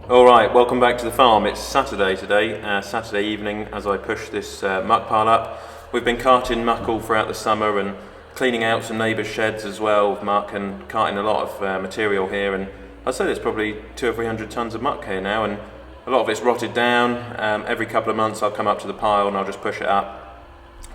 Alright, welcome back to the farm. It's Saturday today, Saturday evening as I push this muck pile up. We've been carting muck all throughout the summer and cleaning out some neighbours' sheds as well with muck and carting a lot of material here, and I'd say there's probably 200 or 300 tonnes of muck here now, and a lot of it's rotted down. Every couple of months I'll come up to the pile and I'll just push it up,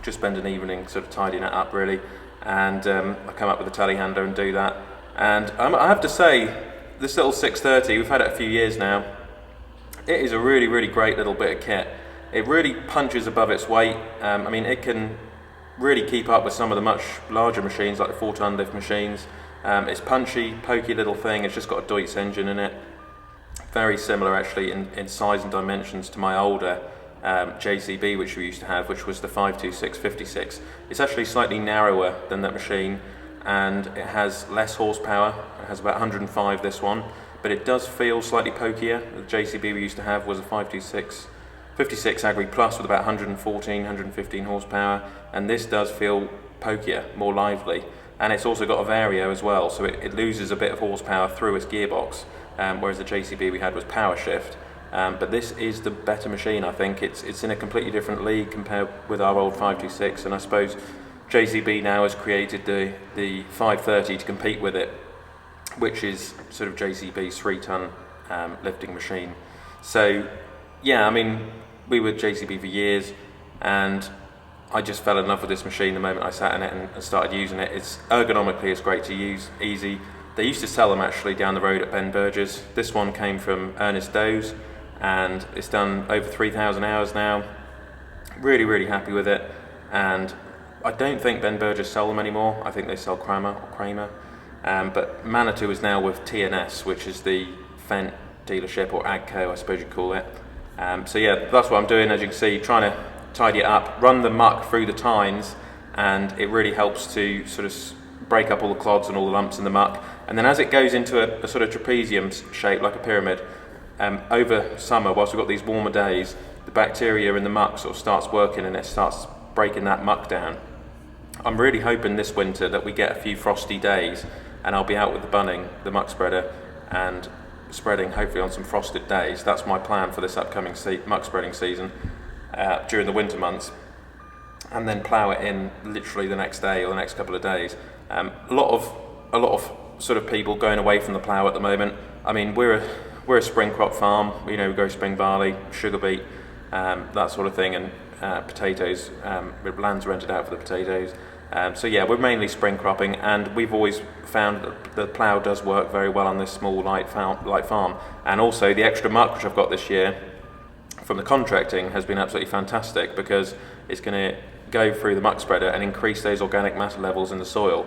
just spend an evening sort of tidying it up really, and I come up with a telehandler and do that. And I have to say, this little 630, we've had it a few years now. It is a really, really great little bit of kit. It really punches above its weight. I mean, it can really keep up with some of the much larger machines, like the 4-ton lift machines. It's punchy, pokey little thing. It's just got a Deutz engine in it. Very similar, actually, in size and dimensions to my older JCB, which we used to have, which was the 526/56. It's actually slightly narrower than that machine, and it has less horsepower. It has about 105, this one, but it does feel slightly pokier. The JCB we used to have was a 526/56 Agri Plus with about 114, 115 horsepower, and this does feel pokier, more lively, and it's also got a vario as well, so it loses a bit of horsepower through its gearbox, whereas the JCB we had was power shift. But this is the better machine, I think. It's in a completely different league compared with our old 526, and I suppose JCB now has created the 530 to compete with it, which is sort of JCB's 3-ton lifting machine. So yeah, I mean, we were JCB for years, and I just fell in love with this machine the moment I sat in it and started using it. It's ergonomically, it's great to use, easy. They used to sell them actually down the road at Ben Burgess. This one came from Ernest Doe's, and it's done over 3,000 hours now. Really, really happy with it, and I don't think Ben Burgess sell them anymore. I think they sell Kramer. But Manitou is now with TNS, which is the Fendt dealership, or AGCO, I suppose you'd call it. So yeah, that's what I'm doing, as you can see, trying to tidy it up, run the muck through the tines, and it really helps to sort of break up all the clods and all the lumps in the muck. And then as it goes into a sort of trapezium shape, like a pyramid, over summer, whilst we've got these warmer days, the bacteria in the muck sort of starts working and it starts breaking that muck down. I'm really hoping this winter that we get a few frosty days and I'll be out with the bunning, the muck spreader, and spreading hopefully on some frosted days. That's my plan for this upcoming muck spreading season during the winter months, and then plough it in literally the next day or the next couple of days. A lot of sort of people going away from the plough at the moment. I mean, we're a spring crop farm. We grow spring barley, sugar beet, that sort of thing, and potatoes. Land's rented out for the potatoes. So yeah, we're mainly spring cropping, and we've always found that the plough does work very well on this small light farm. And also the extra muck which I've got this year from the contracting has been absolutely fantastic, because it's going to go through the muck spreader and increase those organic matter levels in the soil.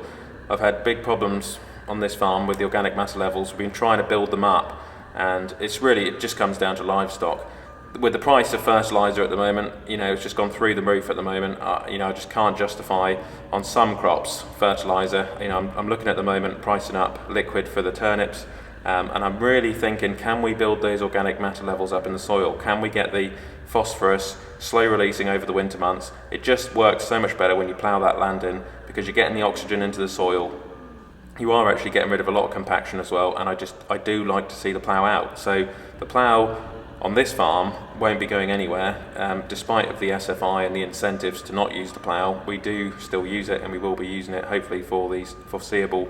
I've had big problems on this farm with the organic matter levels. We've been trying to build them up, and it just comes down to livestock. With the price of fertiliser at the moment, it's just gone through the roof at the moment. I just can't justify on some crops fertiliser. I'm looking at the moment pricing up liquid for the turnips, and I'm really thinking, can we build those organic matter levels up in the soil? Can we get the phosphorus slow releasing over the winter months? It just works so much better when you plough that land in, because you're getting the oxygen into the soil. You are actually getting rid of a lot of compaction as well, and I do like to see the plough out. So the plough on this farm won't be going anywhere, despite of the SFI and the incentives to not use the plough. We do still use it, and we will be using it hopefully for the foreseeable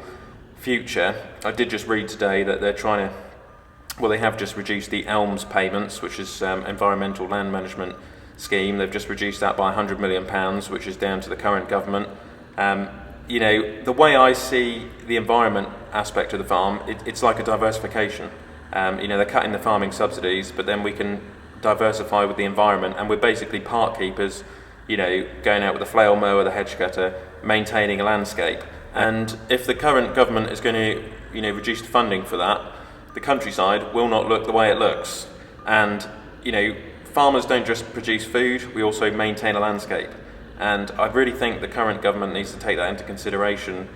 future. I did just read today that they have just reduced the ELMS payments, which is Environmental Land Management Scheme. They've just reduced that by £100 million, which is down to the current government. The way I see the environment aspect of the farm, it's like a diversification. They're cutting the farming subsidies, but then we can diversify with the environment, and we're basically park keepers, going out with the flail mower, the hedge cutter, maintaining a landscape. And if the current government is going to, reduce the funding for that, the countryside will not look the way it looks. And, farmers don't just produce food, we also maintain a landscape. And I really think the current government needs to take that into consideration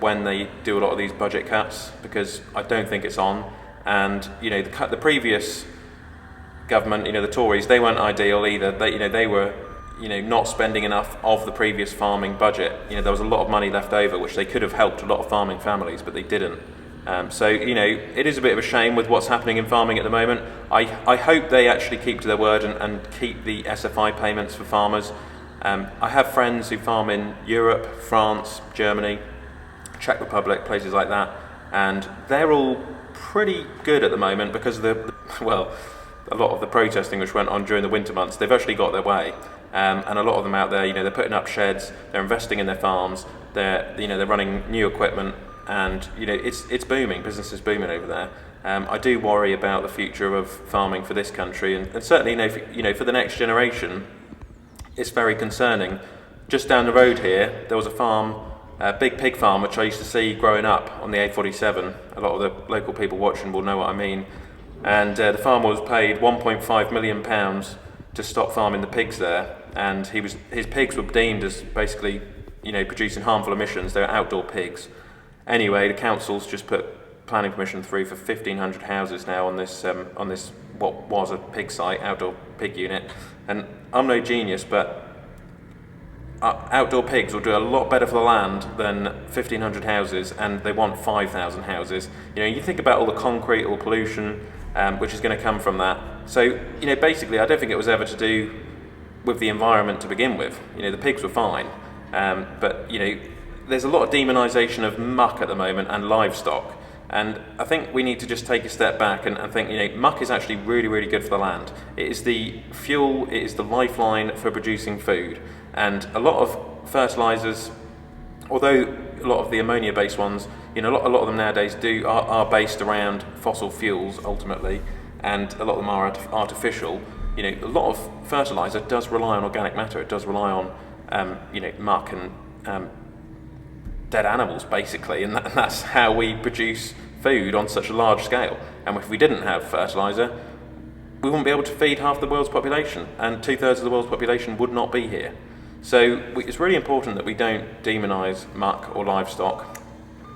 when they do a lot of these budget cuts, because I don't think it's on. And the previous government, the Tories, they weren't ideal either. They were not spending enough of the previous farming budget. There was a lot of money left over, which they could have helped a lot of farming families, but they didn't. So, it is a bit of a shame with what's happening in farming at the moment. I hope they actually keep to their word and keep the SFI payments for farmers. I have friends who farm in Europe, France, Germany, Czech Republic, places like that, and they're all pretty good at the moment because of a lot of the protesting which went on during the winter months. They've actually got their way, and a lot of them out there, they're putting up sheds, they're investing in their farms, they're running new equipment, and it's booming. Business is booming over there. I do worry about the future of farming for this country, and certainly for the next generation, it's very concerning. Just down the road here, there was a farm, a big pig farm, which I used to see growing up on the A47. A lot of the local people watching will know what I mean. And the farmer was paid £1.5 million to stop farming the pigs there, and his pigs were deemed as basically producing harmful emissions. They were outdoor pigs. Anyway, the council's just put planning permission through for 1,500 houses now on this what was a pig site, outdoor pig unit. And I'm no genius, but outdoor pigs will do a lot better for the land than 1,500 houses, and they want 5,000 houses. You think about all the concrete, all the pollution, which is going to come from that. So, basically, I don't think it was ever to do with the environment to begin with. The pigs were fine, but there's a lot of demonisation of muck at the moment and livestock, and I think we need to just take a step back and think, muck is actually really, really good for the land. It is the fuel, it is the lifeline for producing food, and a lot of fertilisers, although a lot of the ammonia-based ones, a lot of them nowadays are based around fossil fuels ultimately, and a lot of them are artificial. A lot of fertiliser does rely on organic matter. It does rely on muck and dead animals basically, and that's how we produce food on such a large scale. And if we didn't have fertiliser, we wouldn't be able to feed half the world's population, and 2/3 of the world's population would not be here. So it's really important that we don't demonise muck or livestock.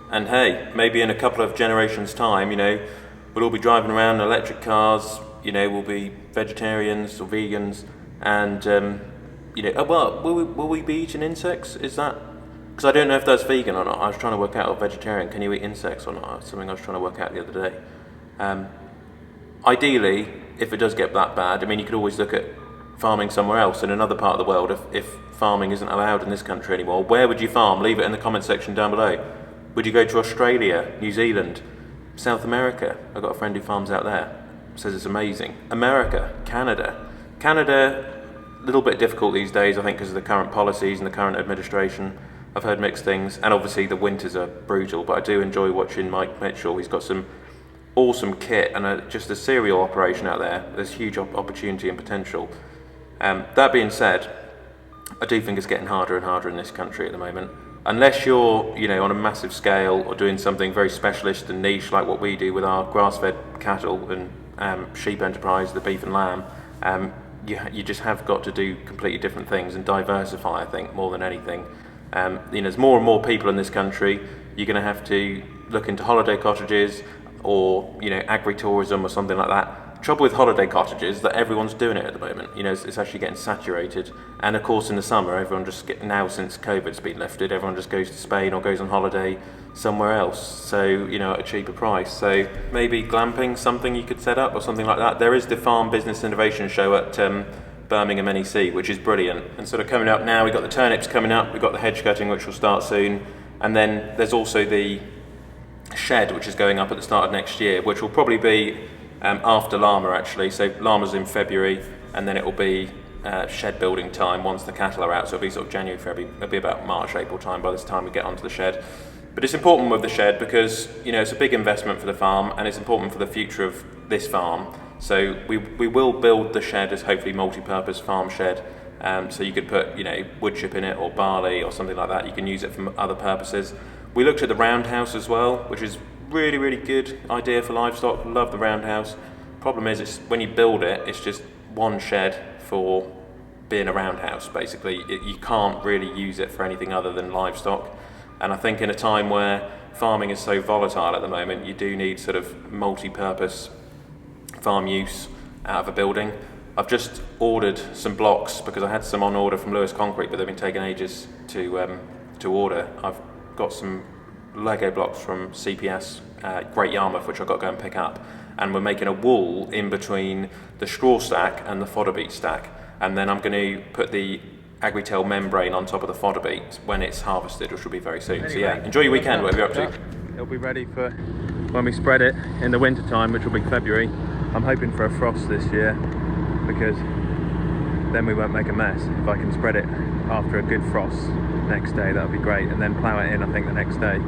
And hey, maybe in a couple of generations' time, we'll all be driving around in electric cars, we'll be vegetarians or vegans, and, will we be eating insects? Is that, because I don't know if that's vegan or not. I was trying to work out, or vegetarian, can you eat insects or not? That's something I was trying to work out the other day. Ideally, if it does get that bad, you could always look at farming somewhere else in another part of the world. If farming isn't allowed in this country anymore, where would you farm? Leave it in the comment section down below. Would you go to Australia, New Zealand, South America? I've got a friend who farms out there, says it's amazing. America, Canada, a little bit difficult these days, I think, because of the current policies and the current administration. I've heard mixed things, and obviously the winters are brutal, but I do enjoy watching Mike Mitchell. He's got some awesome kit and just a cereal operation out there. There's huge opportunity and potential. That being said, I do think it's getting harder and harder in this country at the moment. Unless you're, on a massive scale or doing something very specialist and niche like what we do with our grass-fed cattle and sheep enterprise, the beef and lamb, you just have got to do completely different things and diversify, I think, more than anything. There's more and more people in this country. You're going to have to look into holiday cottages or, agri-tourism or something like that. Trouble with holiday cottages that everyone's doing it at the moment. It's actually getting saturated. And of course, in the summer, everyone now since COVID's been lifted, everyone just goes to Spain or goes on holiday somewhere else. So, at a cheaper price. So maybe glamping, something you could set up or something like that. There is the Farm Business Innovation Show at Birmingham NEC, which is brilliant. And sort of coming up now, we've got the turnips coming up, we've got the hedge cutting, which will start soon. And then there's also the shed, which is going up at the start of next year, which will probably be after Lamma actually. So Lamma's in February, and then it will be shed building time once the cattle are out. So it'll be sort of January, February, it'll be about March, April time by this time we get onto the shed. But it's important with the shed because, it's a big investment for the farm, and it's important for the future of this farm. So we will build the shed as hopefully multi-purpose farm shed. So you could put, wood chip in it or barley or something like that. You can use it for other purposes. We looked at the roundhouse as well, which is really, really good idea for livestock. Love the roundhouse. Problem is, it's when you build it, it's just one shed for being a roundhouse, basically. You can't really use it for anything other than livestock. And I think in a time where farming is so volatile at the moment, you do need sort of multi-purpose farm use out of a building. I've just ordered some blocks because I had some on order from Lewis Concrete, but they've been taking ages to order. I've got some Lego blocks from CPS Great Yarmouth, which I've got to go and pick up. And we're making a wall in between the straw stack and the fodder beet stack. And then I'm going to put the Agritel membrane on top of the fodder beet when it's harvested, which will be very soon. Anyway, so yeah, enjoy your weekend, whatever you're up to. It'll be ready for when we spread it in the winter time, which will be February. I'm hoping for a frost this year, because then we won't make a mess. If I can spread it after a good frost next day, that would be great, and then plough it in, I think, the next day.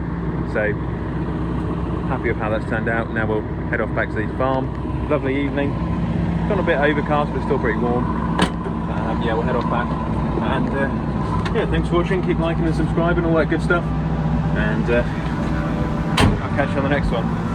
So happy with how that's turned out. Now we'll head off back to the farm. Lovely evening. It's gone a bit overcast, but still pretty warm. Yeah, we'll head off back. And yeah, thanks for watching. Keep liking and subscribing, all that good stuff. And I'll catch you on the next one.